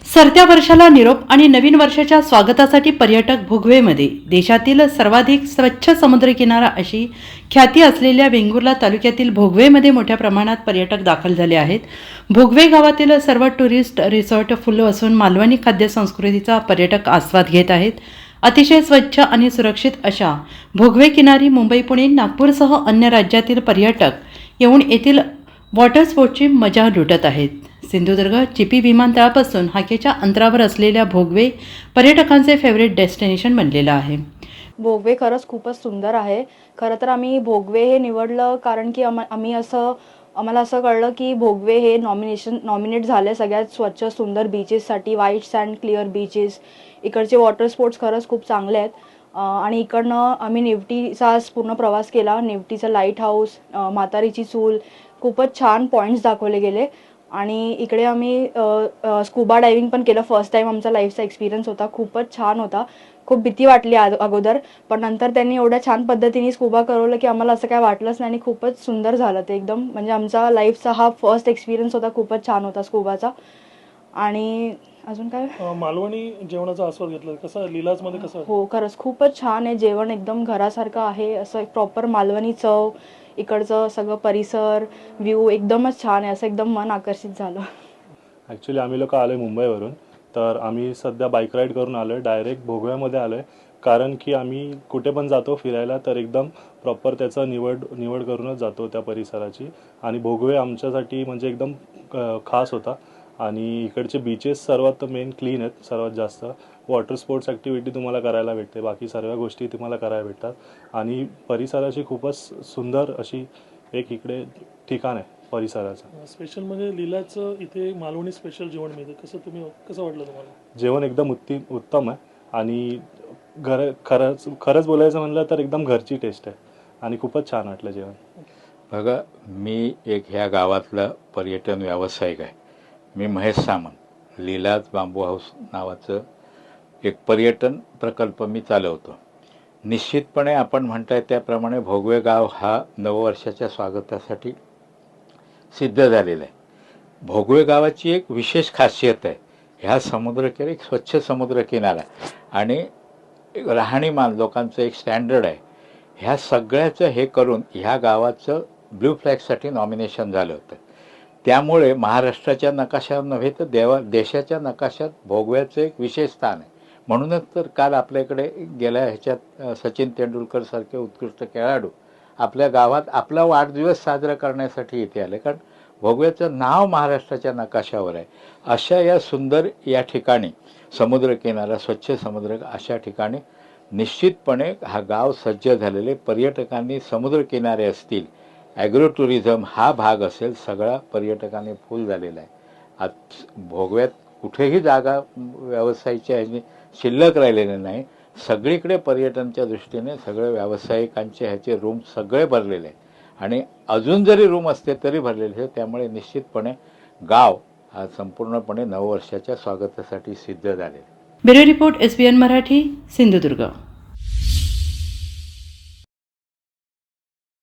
सरत्या वर्षाला निरोप आणि नवीन वर्षाच्या स्वागतासाठी पर्यटक भोगवेमध्ये देशातील सर्वाधिक स्वच्छ समुद्रकिनारा अशी ख्याती असलेल्या वेंगुर्ला तालुक्यातील भोगवेमध्ये मोठ्या प्रमाणात पर्यटक दाखल झाले आहेत. भोगवे गावातील सर्व टुरिस्ट रिसॉर्ट फुल असून मालवणी खाद्य संस्कृतीचा पर्यटक आस्वाद घेत आहेत. अतिशय स्वच्छ आणि सुरक्षित अशा भोगवे किनारी मुंबई, पुणे, नागपूरसह अन्य राज्यातील पर्यटक येऊन येथील वॉटर स्पोर्ट्सची मजा लुटत आहेत. सिंधुदुर्ग चिपी विमानतळापासून हाकेच्या अंतरावर असलेल्या भोगवे पर्यटकांचे फेवरेट डेस्टिनेशन बनलेलं आहे. भोगवे खरंच खूपच सुंदर आहे. खरं तर आम्ही भोगवे हे निवडलं कारण की आम्हाला असं कळलं की भोगवे हे नॉमिनेट झाले सगळ्यात स्वच्छ सुंदर बीचेससाठी. व्हाईट सँड क्लिअर बीचेस, इकडचे वॉटर स्पोर्ट्स खरंच खूप चांगले आहेत. आणि इकडनं आम्ही निवटीचा पूर्ण प्रवास केला. निवटीचं लाईट हाऊस, म्हातारीची चूल, खूपच छान पॉईंट्स दाखवले गेले. आणि इकडे आम्ही स्कुबा डायव्हिंग पण केलं. फर्स्ट टाईम आमचा लाईफचा एक्सपिरियन्स होता. खूपच छान होता. खूप भीती वाटली अगोदर, पण नंतर त्यांनी एवढ्या छान पद्धतीने स्कुबा करवलं की आम्हाला असं काय वाटलंच नाही आणि खूपच सुंदर झालं ते एकदम. म्हणजे आमचा लाईफचा हा फर्स्ट एक्सपिरियन्स होता. खूपच छान होता स्कुबाचा. आणि अजून काय मालवणी जेवणाचा आस्वाद घेतला कसा लीलाजमध्ये कसं? हो, खरंच खूपच छान आहे. जेवण एकदम घरासारखं आहे. असं प्रॉपर मालवणी चव, इकडचं सगळं परिसर, व्ह्यू एकदमच छान आहे. असं एकदम मन आकर्षित झालं. ॲक्च्युली आम्ही लोक आलो आहे मुंबईवरून, तर आम्ही सध्या बाईक राईड करून आलो आहे. डायरेक्ट भोगव्यामध्ये आलो आहे, कारण की आम्ही कुठे पण जातो फिरायला तर एकदम प्रॉपर त्याचं निवड करूनच जातो त्या परिसराची. आणि भोगवे आमच्यासाठी म्हणजे एकदम खास होता. आणि इकडचे बीचेस सर्वात मेन क्लीन आहेत. सर्वात जास्त वॉटर स्पोर्ट्स ॲक्टिव्हिटी तुम्हाला करायला भेटते, बाकी सर्व गोष्टी तुम्हाला करायला भेटतात. आणि परिसराची खूपच सुंदर अशी एक इकडे ठिकाण आहे परिसराचं. स्पेशल म्हणजे लीलाचं इथे मालवणी स्पेशल जेवण मिळतं. कसं वाटलं तुम्हाला? जेवण एकदम उत्तम आहे. आणि खरंच बोलायचं म्हणलं तर एकदम घरची टेस्ट आहे आणि खूपच छान वाटलं जेवण. बघा, मी एक ह्या गावातला पर्यटन व्यावसायिक आहे. मी महेश सामंत. लीलाज बांबू हाऊस नावाचं एक पर्यटन प्रकल्प मी चालवतो. निश्चितपणे आपण म्हणताय त्याप्रमाणे भोगवे गाव हा नववर्षाच्या स्वागतासाठी सिद्ध झालेला आहे. भोगवे गावाची एक विशेष खासियत आहे, ह्या समुद्रकिनारा एक स्वच्छ समुद्रकिनारा आणि राहणीमान लोकांचं एक स्टँडर्ड आहे. ह्या सगळ्याचं हे करून ह्या गावाचं ब्ल्यू फ्लॅगसाठी नॉमिनेशन झालं होतं. त्यामुळे महाराष्ट्राच्या नकाशावर नव्हे तर देशाच्या नकाशात भोगव्याचं एक विशेष स्थान आहे. म्हणूनच तर काल आपल्याकडे गेल्या ह्याच्यात सचिन तेंडुलकर सारखे उत्कृष्ट खेळाडू आपल्या गावात आपला वाढदिवस साजरा करण्यासाठी इथे आले, कारण भोगव्याचं नाव महाराष्ट्राच्या नकाशावर आहे. अशा या सुंदर या ठिकाणी समुद्रकिनारा, स्वच्छ समुद्र, अशा ठिकाणी निश्चितपणे हा गाव सज्ज झालेले. पर्यटकांनी समुद्रकिनारे असतील, ॲग्रो टुरिझम हा भाग असेल, सगळा पर्यटकांनी फुल झालेला आहे. आज भोगव्यात कुठेही जागा व्यवसायाच्या ह्याची शिल्लक राहिलेले नाही. सगळीकडे पर्यटनच्या दृष्टीने सगळे व्यावसायिकांचे ह्याचे रूम सगळे भरलेले आहेत आणि अजून जरी रूम असते तरी भरलेले आहेत. त्यामुळे निश्चितपणे गाव हा संपूर्णपणे नववर्षाच्या स्वागतासाठी सिद्ध झालेला आहे. Bureau report SBN Marathi, Sindhudurg.